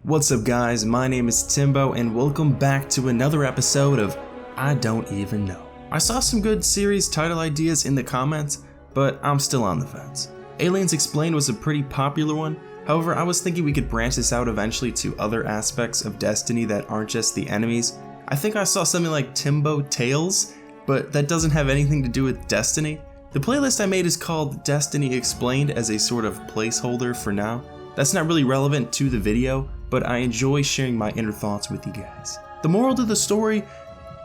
What's up guys, my name is Timbo and welcome back to another episode of I Don't Even Know. I saw some good series title ideas in the comments, but I'm still on the fence. Aliens Explained was a pretty popular one, however I was thinking we could branch this out eventually to other aspects of Destiny that aren't just the enemies. I think I saw something like Timbo Tales, but that doesn't have anything to do with Destiny. The playlist I made is called Destiny Explained as a sort of placeholder for now. That's not really relevant to the video, but I enjoy sharing my inner thoughts with you guys. The moral to the story,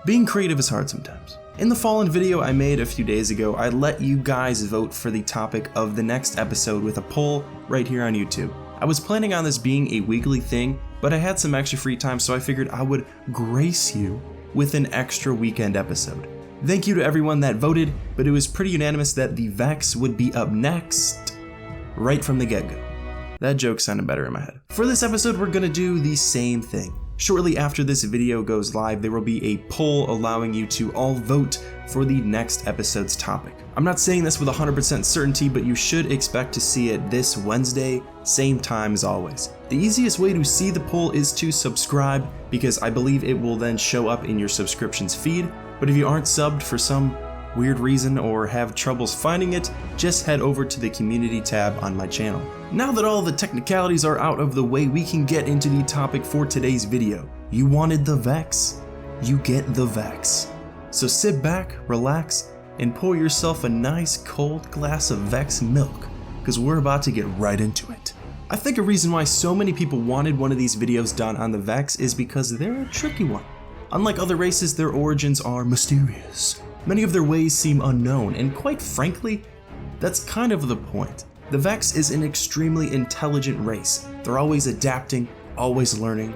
being creative is hard sometimes. In the Fallen video I made a few days ago, I let you guys vote for the topic of the next episode with a poll right here on YouTube. I was planning on this being a weekly thing, but I had some extra free time, so I figured I would grace you with an extra weekend episode. Thank you to everyone that voted, but it was pretty unanimous that the Vex would be up next, right from the get-go. That joke sounded better in my head. For this episode, we're gonna do the same thing. Shortly after this video goes live, there will be a poll allowing you to all vote for the next episode's topic. I'm not saying this with 100% certainty, but you should expect to see it this Wednesday, same time as always. The easiest way to see the poll is to subscribe, because I believe it will then show up in your subscriptions feed. But if you aren't subbed for some weird reason or have troubles finding it, just head over to the community tab on my channel. Now that all the technicalities are out of the way, we can get into the topic for today's video. You wanted the Vex, you get the Vex. So sit back, relax, and pour yourself a nice cold glass of Vex milk, because we're about to get right into it. I think a reason why so many people wanted one of these videos done on the Vex is because they're a tricky one. Unlike other races, their origins are mysterious. Many of their ways seem unknown, and quite frankly, that's kind of the point. The Vex is an extremely intelligent race. They're always adapting, always learning,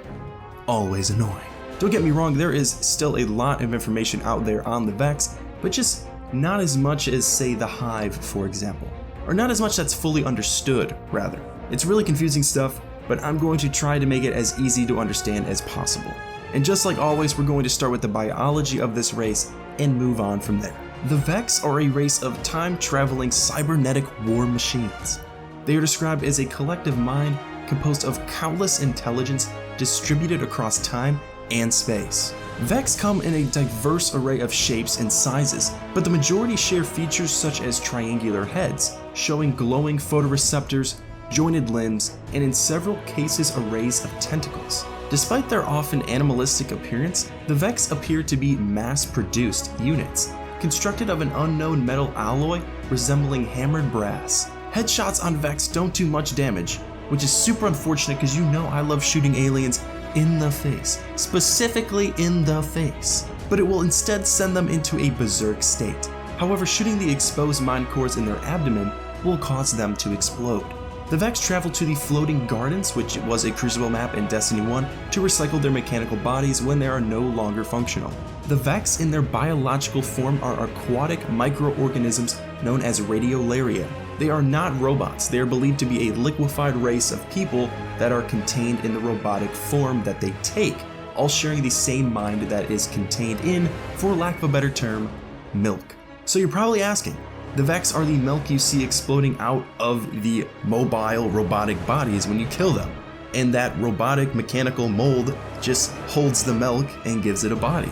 always annoying. Don't get me wrong, there is still a lot of information out there on the Vex, but just not as much as, say, the Hive, for example. Or not as much that's fully understood, rather. It's really confusing stuff, but I'm going to try to make it as easy to understand as possible. And just like always, we're going to start with the biology of this race and move on from there. The Vex are a race of time-traveling cybernetic war machines. They are described as a collective mind composed of countless intelligence distributed across time and space. Vex come in a diverse array of shapes and sizes, but the majority share features such as triangular heads, showing glowing photoreceptors, jointed limbs, and in several cases arrays of tentacles. Despite their often animalistic appearance, the Vex appear to be mass-produced units, constructed of an unknown metal alloy resembling hammered brass. Headshots on Vex don't do much damage, which is super unfortunate because you know I love shooting aliens in the face, specifically in the face, but it will instead send them into a berserk state. However, shooting the exposed mind cores in their abdomen will cause them to explode. The Vex travel to the Floating Gardens, which was a Crucible map in Destiny 1, to recycle their mechanical bodies when they are no longer functional. The Vex in their biological form are aquatic microorganisms known as radiolaria. They are not robots, they are believed to be a liquefied race of people that are contained in the robotic form that they take, all sharing the same mind that is contained in, for lack of a better term, milk. So you're probably asking, the Vex are the milk you see exploding out of the mobile robotic bodies when you kill them, and that robotic mechanical mold just holds the milk and gives it a body.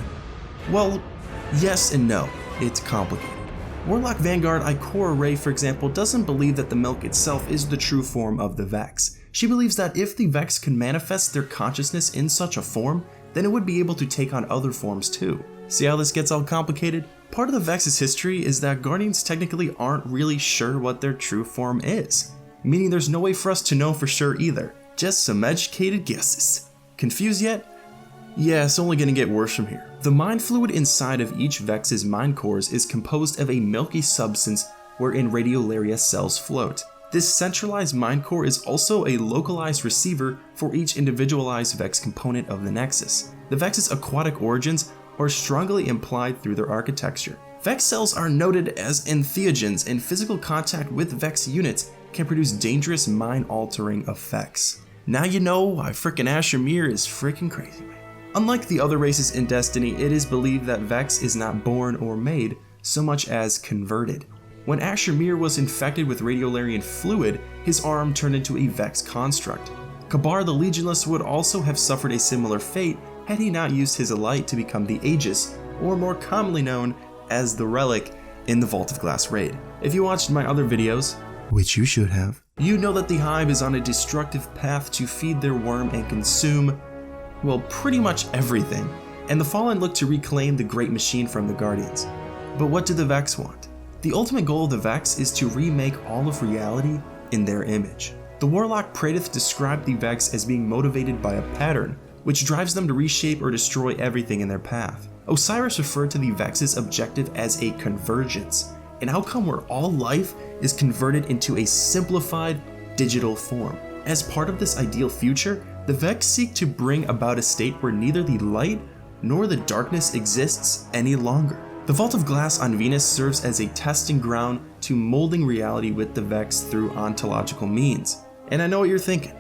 Well, yes and no, it's complicated. Warlock Vanguard Ikora Ray, for example, doesn't believe that the milk itself is the true form of the Vex. She believes that if the Vex can manifest their consciousness in such a form, then it would be able to take on other forms too. See how this gets all complicated? Part of the Vex's history is that Guardians technically aren't really sure what their true form is, meaning there's no way for us to know for sure either, just some educated guesses. Confused yet? Yeah, it's only gonna get worse from here. The mind fluid inside of each Vex's mind cores is composed of a milky substance wherein radiolaria cells float. This centralized mind core is also a localized receiver for each individualized Vex component of the Nexus. The Vex's aquatic origins are strongly implied through their architecture. Vex cells are noted as entheogens, and physical contact with Vex units can produce dangerous mind-altering effects. Now you know why frickin' Asher Mir is frickin' crazy, man. Unlike the other races in Destiny, it is believed that Vex is not born or made so much as converted. When Asher Mir was infected with radiolarian fluid, his arm turned into a Vex construct. Kabar the Legionless would also have suffered a similar fate had he not used his Elite to become the Aegis, or more commonly known as the Relic, in the Vault of Glass raid. If you watched my other videos, which you should have, you know that the Hive is on a destructive path to feed their worm and consume, well, pretty much everything, and the Fallen look to reclaim the great machine from the Guardians. But what do the Vex want? The ultimate goal of the Vex is to remake all of reality in their image. The Warlock Praedyth described the Vex as being motivated by a pattern, which drives them to reshape or destroy everything in their path. Osiris referred to the Vex's objective as a convergence, an outcome where all life is converted into a simplified digital form. As part of this ideal future, the Vex seek to bring about a state where neither the light nor the darkness exists any longer. The Vault of Glass on Venus serves as a testing ground to molding reality with the Vex through ontological means. And I know what you're thinking.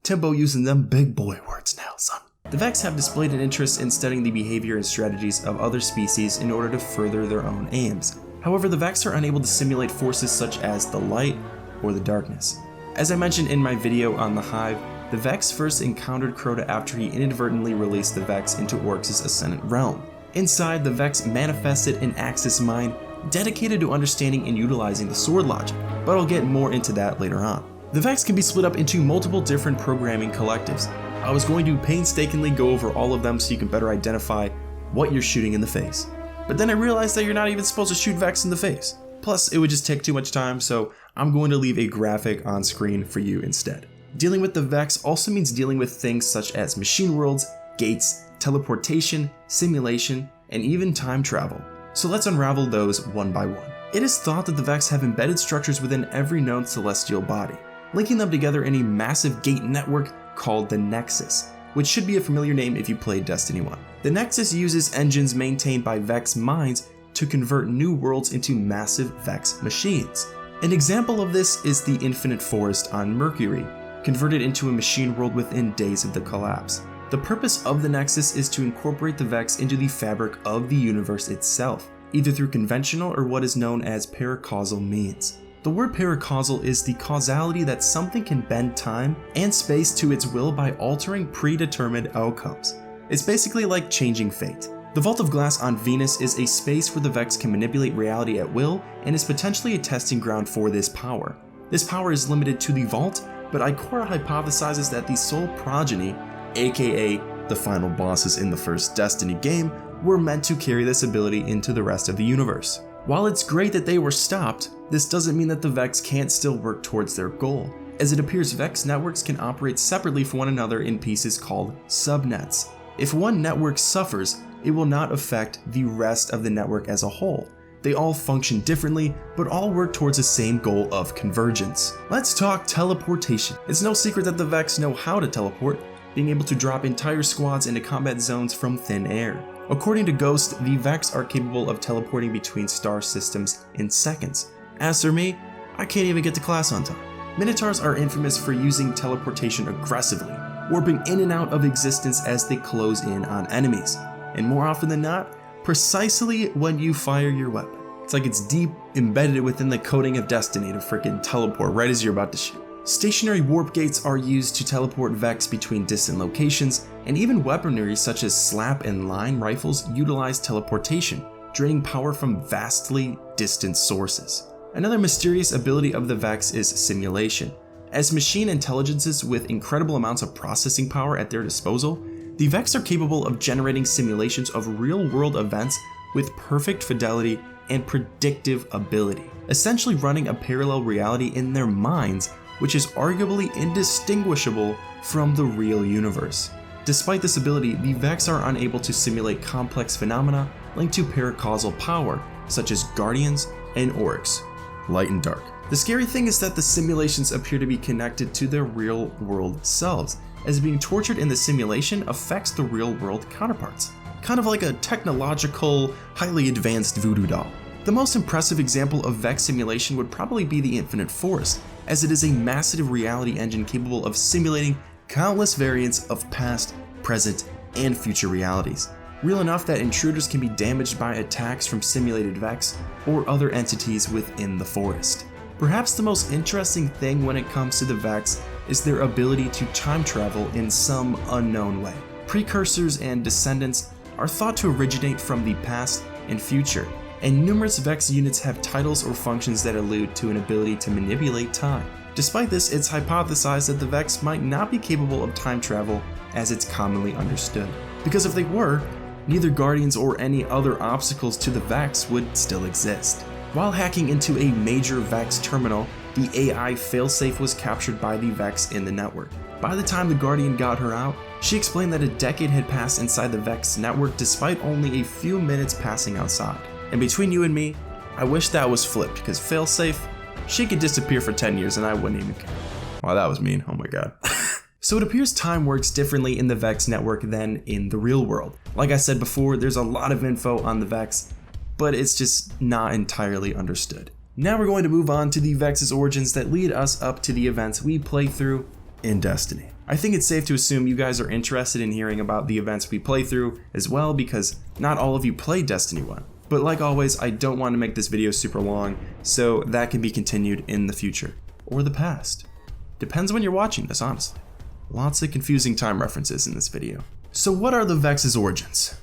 Timbo using them big boy words now, son. The Vex have displayed an interest in studying the behavior and strategies of other species in order to further their own aims. However, the Vex are unable to simulate forces such as the light or the darkness. As I mentioned in my video on the Hive, the Vex first encountered Crota after he inadvertently released the Vex into Oryx's Ascendant Realm. Inside, the Vex manifested an Axis mind dedicated to understanding and utilizing the sword logic, but I'll get more into that later on. The Vex can be split up into multiple different programming collectives. I was going to painstakingly go over all of them so you can better identify what you're shooting in the face. But then I realized that you're not even supposed to shoot Vex in the face. Plus, it would just take too much time, so I'm going to leave a graphic on screen for you instead. Dealing with the Vex also means dealing with things such as machine worlds, gates, teleportation, simulation, and even time travel. So let's unravel those one by one. It is thought that the Vex have embedded structures within every known celestial body, linking them together in a massive gate network called the Nexus, which should be a familiar name if you played Destiny 1. The Nexus uses engines maintained by Vex minds to convert new worlds into massive Vex machines. An example of this is the Infinite Forest on Mercury, converted into a machine world within days of the collapse. The purpose of the Nexus is to incorporate the Vex into the fabric of the universe itself, either through conventional or what is known as paracausal means. The word paracausal is the causality that something can bend time and space to its will by altering predetermined outcomes. It's basically like changing fate. The Vault of Glass on Venus is a space where the Vex can manipulate reality at will and is potentially a testing ground for this power. This power is limited to the Vault, but Ikora hypothesizes that the Soul Progeny, aka the final bosses in the first Destiny game, were meant to carry this ability into the rest of the universe. While it's great that they were stopped, this doesn't mean that the Vex can't still work towards their goal, as it appears Vex networks can operate separately from one another in pieces called subnets. If one network suffers, it will not affect the rest of the network as a whole. They all function differently, but all work towards the same goal of convergence. Let's talk teleportation. It's no secret that the Vex know how to teleport, being able to drop entire squads into combat zones from thin air. According to Ghost, the Vex are capable of teleporting between star systems in seconds. As for me, I can't even get to class on time. Minotaurs are infamous for using teleportation aggressively, warping in and out of existence as they close in on enemies, and more often than not, precisely when you fire your weapon. It's like it's deep embedded within the coding of Destiny to freaking teleport right as you're about to shoot. Stationary warp gates are used to teleport Vex between distant locations, and even weaponry such as slap and line rifles utilize teleportation, draining power from vastly distant sources. Another mysterious ability of the Vex is simulation. As machine intelligences with incredible amounts of processing power at their disposal, the Vex are capable of generating simulations of real-world events with perfect fidelity and predictive ability, essentially running a parallel reality in their minds, which is arguably indistinguishable from the real universe. Despite this ability, the Vex are unable to simulate complex phenomena linked to paracausal power, such as Guardians and Oryx, light and dark. The scary thing is that the simulations appear to be connected to their real-world selves, as being tortured in the simulation affects the real-world counterparts, kind of like a technological, highly advanced voodoo doll. The most impressive example of Vex simulation would probably be the Infinite Forest, as it is a massive reality engine capable of simulating countless variants of past, present, and future realities. Real enough that intruders can be damaged by attacks from simulated Vex or other entities within the forest. Perhaps the most interesting thing when it comes to the Vex is their ability to time travel in some unknown way. Precursors and descendants are thought to originate from the past and future, and numerous Vex units have titles or functions that allude to an ability to manipulate time. Despite this, it's hypothesized that the Vex might not be capable of time travel as it's commonly understood, because if they were, neither Guardians or any other obstacles to the Vex would still exist. While hacking into a major Vex terminal, the AI failsafe was captured by the Vex in the network. By the time the Guardian got her out, she explained that a decade had passed inside the Vex network despite only a few minutes passing outside. And between you and me, I wish that was flipped, because failsafe, she could disappear for 10 years and I wouldn't even care. Wow, that was mean, oh my god. So it appears time works differently in the Vex network than in the real world. Like I said before, there's a lot of info on the Vex, but it's just not entirely understood. Now we're going to move on to the Vex's origins that lead us up to the events we play through in Destiny. I think it's safe to assume you guys are interested in hearing about the events we play through as well, because not all of you play Destiny 1. But like always, I don't want to make this video super long, so that can be continued in the future, or the past. Depends when you're watching this, honestly. Lots of confusing time references in this video. So what are the Vex's origins?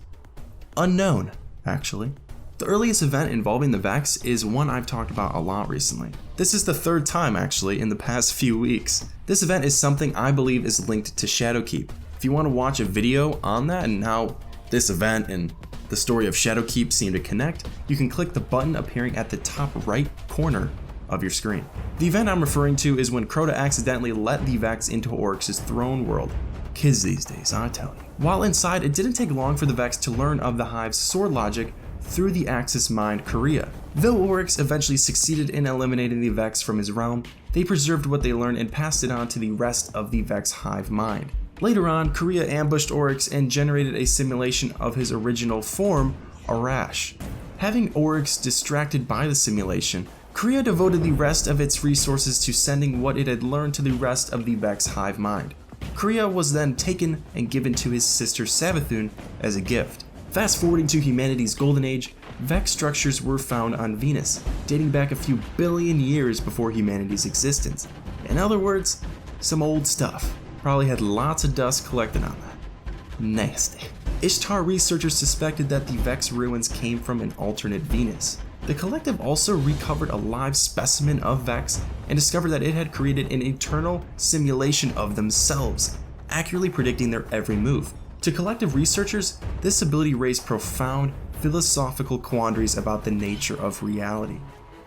Unknown, actually. The earliest event involving the Vex is one I've talked about a lot recently. This is the third time actually in the past few weeks. This event is something I believe is linked to Shadowkeep. If you want to watch a video on that and how this event and the story of Shadowkeep seem to connect, you can click the button appearing at the top right corner of your screen. The event I'm referring to is when Crota accidentally let the Vex into Oryx's throne world. Kids these days, I tell you. While inside, it didn't take long for the Vex to learn of the Hive's sword logic through the Axis mind Korea. Though Oryx eventually succeeded in eliminating the Vex from his realm, they preserved what they learned and passed it on to the rest of the Vex Hive mind. Later on, Korea ambushed Oryx and generated a simulation of his original form, Arash. Having Oryx distracted by the simulation, Korea devoted the rest of its resources to sending what it had learned to the rest of the Vex Hive mind. Korea was then taken and given to his sister Savathun as a gift. Fast forwarding to humanity's golden age, Vex structures were found on Venus, dating back a few billion years before humanity's existence. In other words, some old stuff. Probably had lots of dust collected on that. Nasty. Ishtar researchers suspected that the Vex ruins came from an alternate Venus. The collective also recovered a live specimen of Vex and discovered that it had created an eternal simulation of themselves, accurately predicting their every move. To collective researchers, this ability raised profound philosophical quandaries about the nature of reality.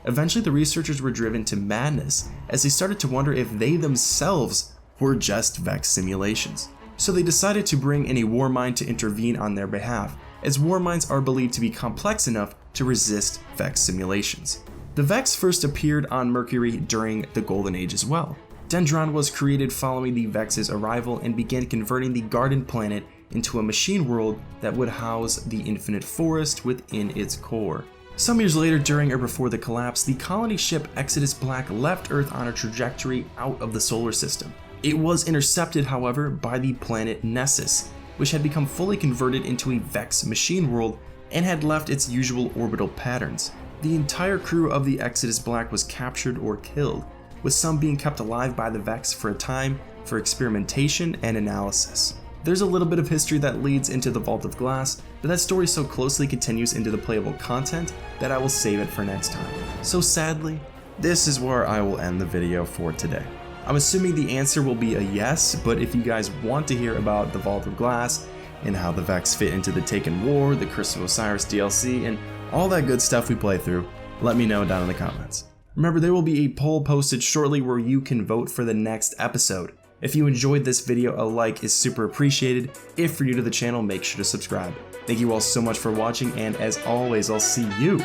Eventually, the researchers were driven to madness as they started to wonder if they themselves were just Vex simulations. So they decided to bring in a Warmind to intervene on their behalf, as Warminds are believed to be complex enough to resist Vex simulations. The Vex first appeared on Mercury during the Golden Age as well. Dendron was created following the Vex's arrival and began converting the Garden planet into a machine world that would house the infinite forest within its core. Some years later, during or before the collapse, the colony ship Exodus Black left Earth on a trajectory out of the solar system. It was intercepted, however, by the planet Nessus, which had become fully converted into a Vex machine world and had left its usual orbital patterns. The entire crew of the Exodus Black was captured or killed, with some being kept alive by the Vex for a time for experimentation and analysis. There's a little bit of history that leads into the Vault of Glass, but that story so closely continues into the playable content that I will save it for next time. So sadly, this is where I will end the video for today. I'm assuming the answer will be a yes, but if you guys want to hear about the Vault of Glass and how the Vex fit into the Taken War, the Curse of Osiris DLC, and all that good stuff we play through, let me know down in the comments. Remember, there will be a poll posted shortly where you can vote for the next episode. If you enjoyed this video, a like is super appreciated. If you're new to the channel, make sure to subscribe. Thank you all so much for watching, and as always, I'll see you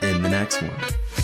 in the next one.